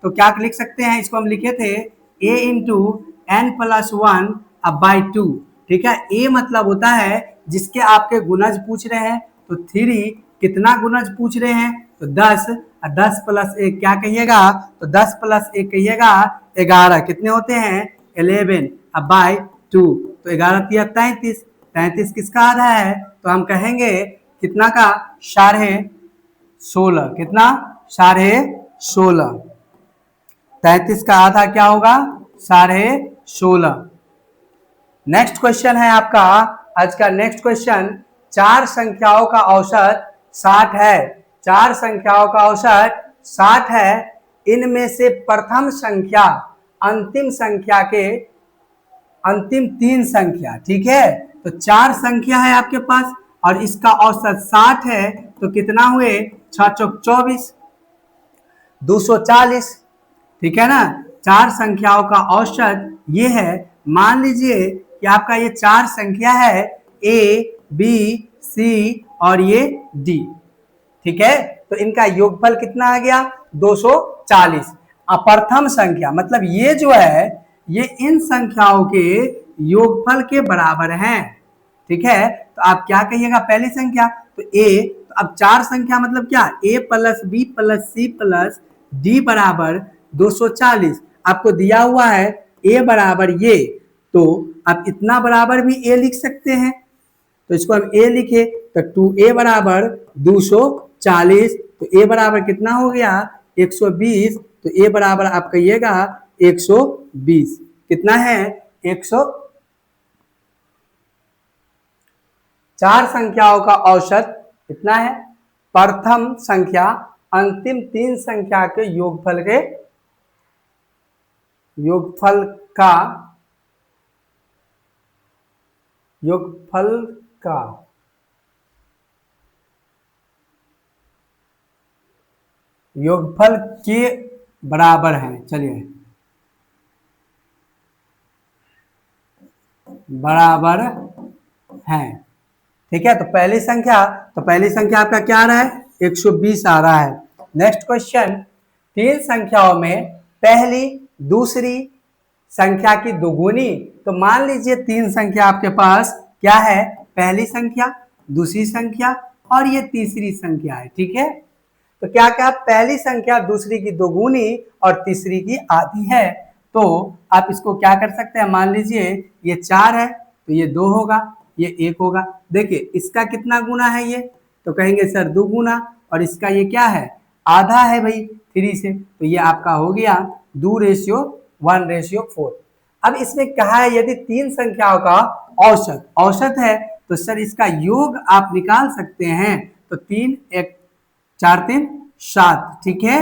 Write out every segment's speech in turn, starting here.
तो क्या लिख सकते हैं, इसको हम लिखे थे a into n plus one अब बाई टू। ठीक है, a मतलब होता है जिसके आपके गुणज पूछ रहे हैं, तो 3 कितना गुणज पूछ रहे हैं, तो 10, 10 प्लस 1 क्या कहिएगा, तो 10 प्लस 1 कहिएगा 11, कितने होते हैं 11 अब बाई 2, तो 11 तिया 33, 33 किसका आधा है, तो हम कहेंगे कितना का 16.5, कितना 16.5, 33 का आधा क्या होगा 16.5। नेक्स्ट क्वेश्चन है आपका आज का नेक्स्ट क्वेश्चन, चार संख्याओं का औसत 60 है, चार संख्याओं का औसत 60 है, इनमें से प्रथम संख्या अंतिम संख्या के अंतिम 3 संख्या। ठीक है, तो 4 संख्या है आपके पास और इसका औसत 60 है, तो कितना हुए 6 चौक 24, 240। ठीक है ना, चार संख्याओं का औसत ये है। मान लीजिए कि आपका ये 4 संख्या है a b c और ये d। ठीक है, तो इनका योगफल कितना आ गया 240। प्रथम संख्या मतलब ये जो है ये इन संख्याओं के योगफल के बराबर हैं। ठीक है, तो आप क्या कहिएगा पहली संख्या, तो a, तो अब 4 संख्या मतलब क्या a plus b plus c plus d बराबर 240 आपको दिया हुआ है a बराबर ये, तो आप इतना बराबर भी a लिख सकते हैं, तो इसको हम a लिखे तो 2a बराबर 240, तो a बराबर कितना हो गया 120, तो a बराबर आप कहिएगा 120, कितना है 100। चार संख्याओं का औसत कितना है, प्रथम संख्या अंतिम 3 संख्या के योगफल योगफल के बराबर है। चलिए बराबर है। ठीक है, तो पहली संख्या आपका क्या आ रहा है 120 आ रहा है। नेक्स्ट क्वेश्चन, 3 संख्याओं में पहली दूसरी संख्या की दोगुनी, तो मान लीजिए 3 संख्या आपके पास क्या है, पहली संख्या दूसरी संख्या और ये तीसरी संख्या है। ठीक है, तो क्या क्या पहली संख्या दूसरी की दोगुनी और तीसरी की आधी है, तो आप इसको क्या कर सकते हैं, मान लीजिए ये 4 है तो ये 2 होगा, ये 1 होगा। देखिए इसका कितना गुना है ये, तो कहेंगे सर 2 गुना, और इसका ये क्या है आधा है भाई 3 से, तो ये आपका हो गया 2:1:4। अब इसमें कहा है यदि 3 संख्याओं का औसत है तो सर इसका योग आप निकाल सकते हैं, तो 3 1 4 3 7। ठीक है,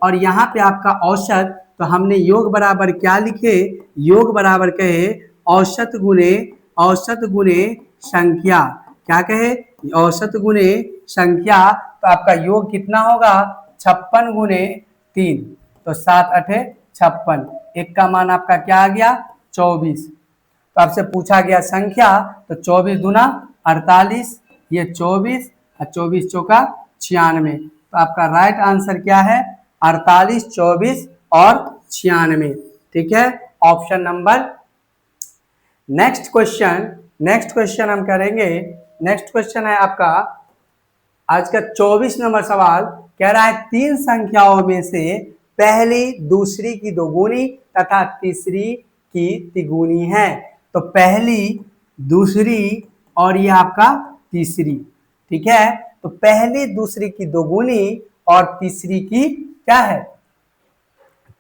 और यहाँ पे आपका औसत, तो हमने योग बराबर क्या लिखे, योग बराबर कहे औसत गुणे संख्या, क्या कहे औसत गुणे संख्या, तो आपका योग कितना होगा 56 गुणे 3, तो 7 8 56, एक का मान आपका क्या आ गया 24। तो आपसे पूछा गया संख्या, तो 24 दूना 48, ये 24 और 24 चौका 96, तो आपका राइट आंसर क्या है 48, 24 और 96। ठीक है, ऑप्शन नंबर। नेक्स्ट क्वेश्चन हम करेंगे। नेक्स्ट क्वेश्चन है आपका आज का 24 नंबर सवाल, कह रहा है 3 संख्याओं में से पहली दूसरी की दोगुनी तथा तीसरी की तिगुनी है, तो पहली दूसरी और ये आपका तीसरी। ठीक है, तो पहली दूसरी की दोगुनी और तीसरी की क्या है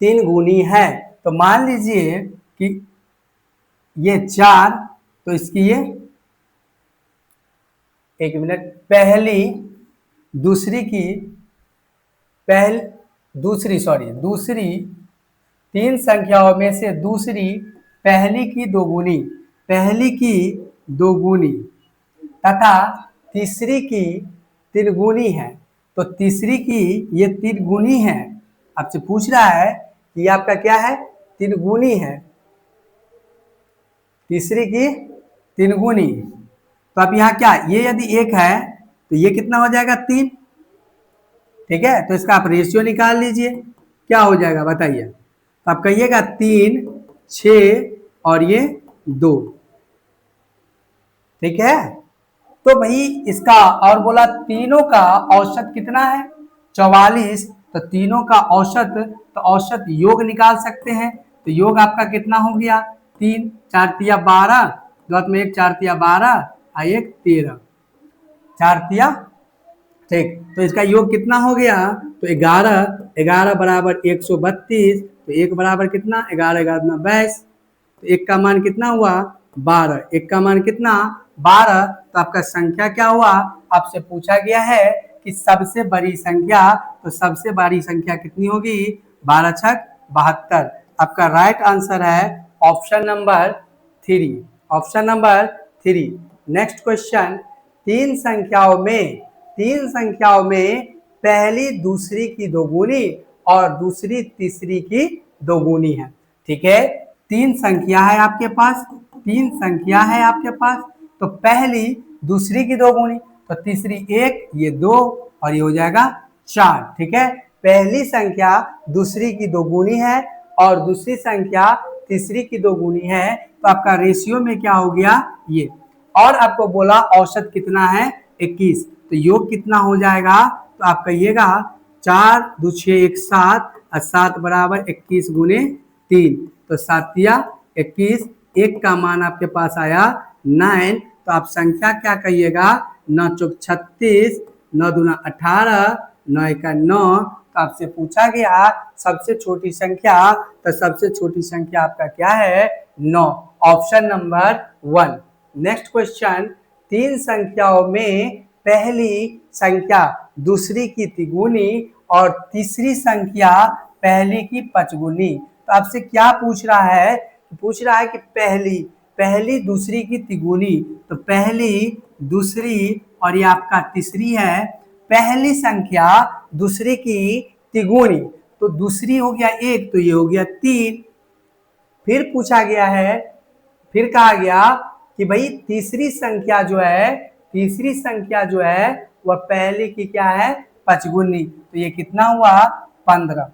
3 गुनी है, तो मान लीजिए कि ये 4, तो इसकी ये एक मिनट, पहली दूसरी 3 संख्याओं में से दूसरी पहली की दोगुनी तथा तीसरी की तिरगुनी है, तो तीसरी की ये तिरगुनी है। आपसे पूछ रहा है कि आपका क्या है तिरगुनी है, तीसरी की तिरगुनी, तो अब यहाँ क्या ये यदि 1 है तो ये कितना हो जाएगा 3। ठीक है, तो इसका आप रेशियो निकाल लीजिए, क्या हो जाएगा बताइए। तो आप कहिएगा 3, 6 और ये 2, ठीक है। तो भाई इसका और बोला तीनों का औसत कितना है 44, तो तीनों का औसत, तो औसत योग निकाल सकते हैं। तो योग आपका कितना हो गया 3, 4 तिया 12, दो में 1 4 तिया 12 और 1 13, 4 तिया, ठीक। तो इसका योग कितना हो गया, तो 11, 11 बराबर 132, तो 1 बराबर कितना 11, 11 22, तो 1 का मान कितना हुआ 12, 1 का मान कितना 12। तो आपका संख्या क्या हुआ, आपसे पूछा गया है कि सबसे बड़ी संख्या, तो सबसे बड़ी संख्या कितनी होगी 12 छक 72। आपका राइट आंसर है option number 3, option number 3। Next question, तीन संख्याओं में पहली दूसरी की दोगुनी और दूसरी तीसरी की दोगुनी है, ठीक है। तीन संख्या है आपके पास, तीन संख्या है आपके पास, तो पहली दूसरी की दोगुनी, तो तीसरी 1, ये 2 और ये हो जाएगा 4, ठीक है। पहली संख्या दूसरी की दोगुनी है और दूसरी संख्या तीसरी की दोगुनी है, तो आपका रेशियो में क्या हो गया ये। और आपको बोला औसत कितना है 21, तो योग कितना हो जाएगा, तो आप कहिएगा 4 2 6 1 7 और 7 बराबर 21 गुने 3, तो 7 तिया 21, 1 का मान आपके पास आया 9, तो आप संख्या क्या कहिएगा 9 चौक 36, 9 दूना 18, 9 का 9। तो आपसे पूछा गया सबसे छोटी संख्या, तो सबसे छोटी संख्या आपका क्या है 9, ऑप्शन नंबर 1। नेक्स्ट क्वेश्चन, तीन संख्याओं में पहली संख्या दूसरी की तिगुनी और तीसरी संख्या पहली की पचगुनी। तो आपसे क्या पूछ रहा है, पूछ रहा है कि पहली दूसरी की तिगुनी, तो पहली दूसरी और ये आपका तीसरी है, पहली संख्या दूसरी की तिगुनी, तो दूसरी हो गया 1, तो ये हो गया 3। फिर पूछा गया है, फिर कहा गया कि भाई तीसरी संख्या जो है, तीसरी संख्या जो है वह पहले की क्या है पचगुनी, तो ये कितना हुआ 15,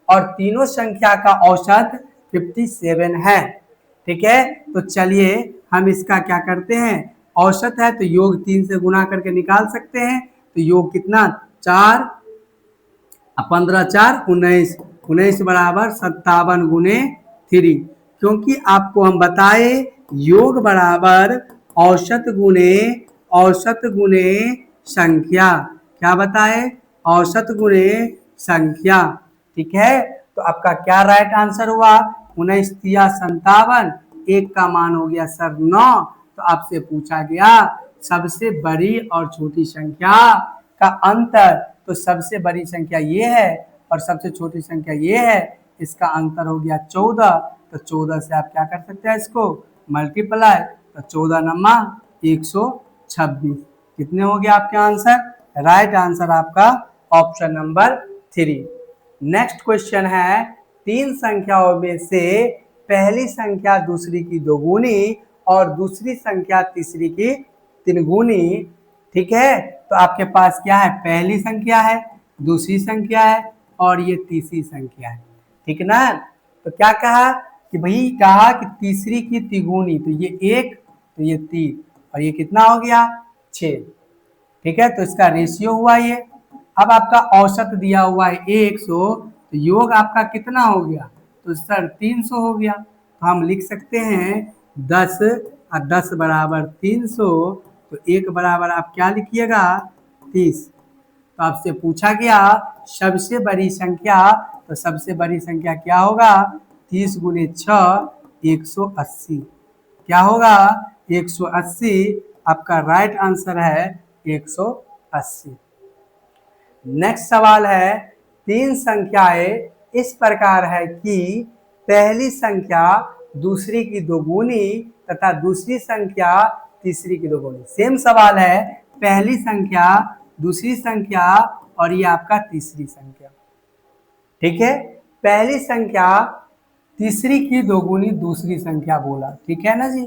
और तीनों संख्या का औसत 57 है, ठीक है। तो चलिए हम इसका क्या करते हैं, औसत है तो योग 3 से गुना करके निकाल सकते हैं। तो योग कितना 4 15 4 19, 19 बराबर 57 गुने 3, क्योंकि आपको हम बताए योग बराबर औसत गुने संख्या, क्या बताए औसत गुने संख्या, ठीक है। तो आपका क्या राइट आंसर हुआ 19 तिया 57, 1 का मान हो गया सर 9। तो आपसे पूछा गया सबसे बड़ी और छोटी संख्या का अंतर, तो सबसे बड़ी संख्या ये है और सबसे छोटी संख्या ये है, इसका अंतर हो गया 14। तो 14 से आप क्या कर सकते हैं इसको मल्टीप्लाई, तो 14 नमा 126, कितने हो गया आपके आंसर, राइट आंसर आपका ऑप्शन नंबर 3। नेक्स्ट क्वेश्चन है, तीन संख्याओं में से पहली संख्या दूसरी की दोगुनी और दूसरी संख्या तीसरी की तिनगुनी, ठीक है। तो आपके पास क्या है, पहली संख्या है, दूसरी संख्या है और ये तीसरी संख्या है, ठीक ना। तो क्या कहा कि भाई कहा कि तीसरी की तिगुनी, तो ये 1, तो ये 3 और ये कितना हो गया 6, ठीक है। तो इसका रेशियो हुआ ये। अब आपका औसत दिया हुआ है 100, तो योग आपका कितना हो गया, तो सर 300 हो गया। तो हम लिख सकते हैं 10 और 10 बराबर 300, तो 1 बराबर आप क्या लिखिएगा 30। तो आपसे पूछा गया सबसे बड़ी संख्या, तो सबसे बड़ी संख्या क्या होगा 30 गुने 6 180, क्या होगा 180, आपका राइट आंसर है 180। नेक्स्ट सवाल है, तीन संख्याएं इस प्रकार है कि पहली संख्या दूसरी की दोगुनी तथा दूसरी संख्या तीसरी की दोगुनी। सेम सवाल है, पहली संख्या दूसरी संख्या और ये आपका तीसरी संख्या, ठीक है। पहली संख्या तीसरी की दोगुनी दूसरी संख्या बोला, ठीक है ना जी।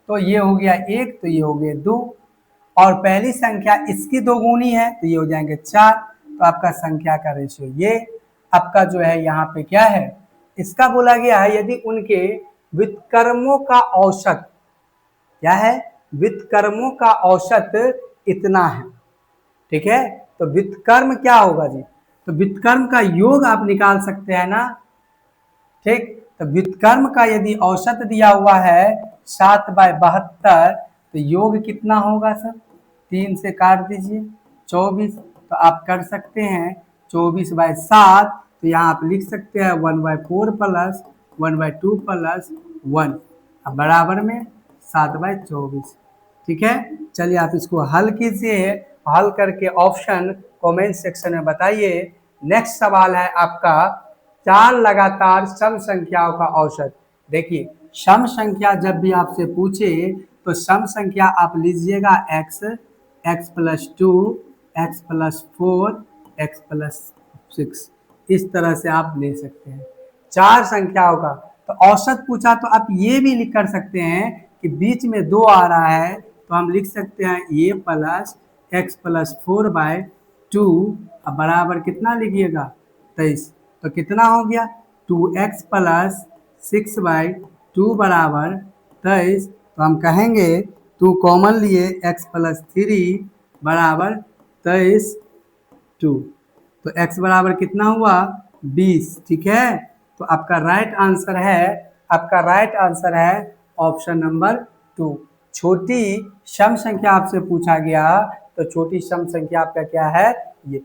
तो ये हो गया 1, तो ये हो गया 2, और पहली संख्या इसकी दोगुनी है तो ये हो जाएंगे 4, तो आपका संख्या का रेशियो ये। आपका जो है यहाँ पे क्या है, इसका बोला गया है यदि उनके व्युत्कर्मों का औसत क्या है, व्युत्कर्मों का औसत इतना है। ठीक है, तो व्युत्कर्म क्या होगा जी, तो व्युत्कर्म का योग आप निकाल सकते हैं ना। ठीक, तो व्युत्कर्म का यदि औसत दिया हुआ है 7/72, तो योग कितना होगा सर, 3 से काट दीजिए 24, तो आप कर सकते हैं 24/7, तो यहाँ आप लिख सकते हैं 1/4 प्लस 1/2 प्लस 1, अब बराबर में 7/24। ठीक है, चलिए आप इसको हल कीजिए, हल करके ऑप्शन कमेंट सेक्शन में बताइए। नेक्स्ट सवाल है आपका 4 लगातार सम संख्याओं का औसत। देखिए सम संख्या जब भी आपसे पूछे तो सम संख्या आप लीजिएगा x, x + 2, x + 4, x + 6, इस तरह से आप ले सकते हैं 4 संख्याओं का। तो औसत पूछा तो आप ये भी लिख कर सकते हैं कि बीच में 2 आ रहा है, तो हम लिख सकते हैं a + x + 4/2, अब बराबर कितना लिखिएगा 23, तो कितना हो गया 2x + 6/2 बराबर 23, तो हम कहेंगे 2 कॉमन लिए x + 3 बराबर 23 2, तो x बराबर कितना हुआ 20। ठीक है, तो आपका राइट आंसर है, आपका राइट आंसर है ऑप्शन नंबर 2। छोटी सम संख्या आपसे पूछा गया, तो छोटी सम संख्या आपका क्या है ये।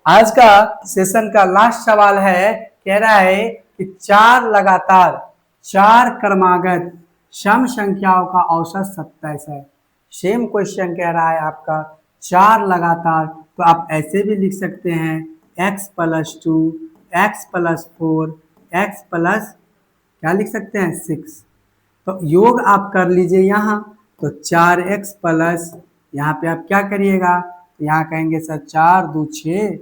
आज का सेशन का लास्ट सवाल है, कह रहा है कि 4 लगातार 4 क्रमागत सम संख्याओं का औसत 27 है। सेम क्वेश्चन कह रहा है आपका 4 लगातार, तो आप ऐसे भी लिख सकते हैं x + 2, x + 4, x प्लस क्या लिख सकते हैं 6, तो योग आप कर लीजिए यहाँ, तो 4x प्लस यहाँ पे आप क्या करिएगा, यहाँ कहेंगे सर 4 2 6,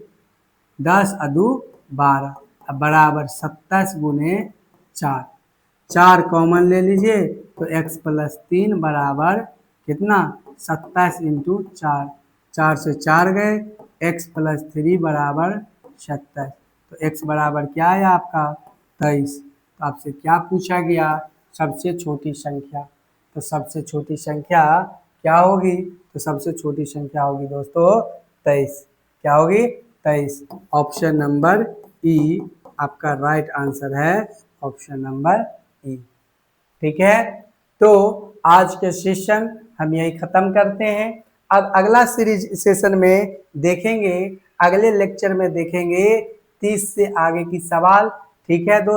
10 अदू 12, अब बराबर 27 गुने 4, 4 कॉमन ले लीजिए, तो x + 3 बराबर कितना 27 × 4, 4 से 4 गए, x + 3 बराबर 27, तो x बराबर क्या है आपका 23। तो आपसे क्या पूछा गया, सबसे छोटी संख्या, तो सबसे छोटी संख्या क्या होगी, तो सबसे छोटी संख्या होगी दोस्तों 23, क्या होगी 23, ऑप्शन नंबर ई आपका राइट आंसर है, ऑप्शन नंबर ई। ठीक है, तो आज के सेशन हम यही खत्म करते हैं। अब अगला सीरीज सेशन में देखेंगे, अगले लेक्चर में देखेंगे 30 से आगे की सवाल। ठीक है दोस्तों।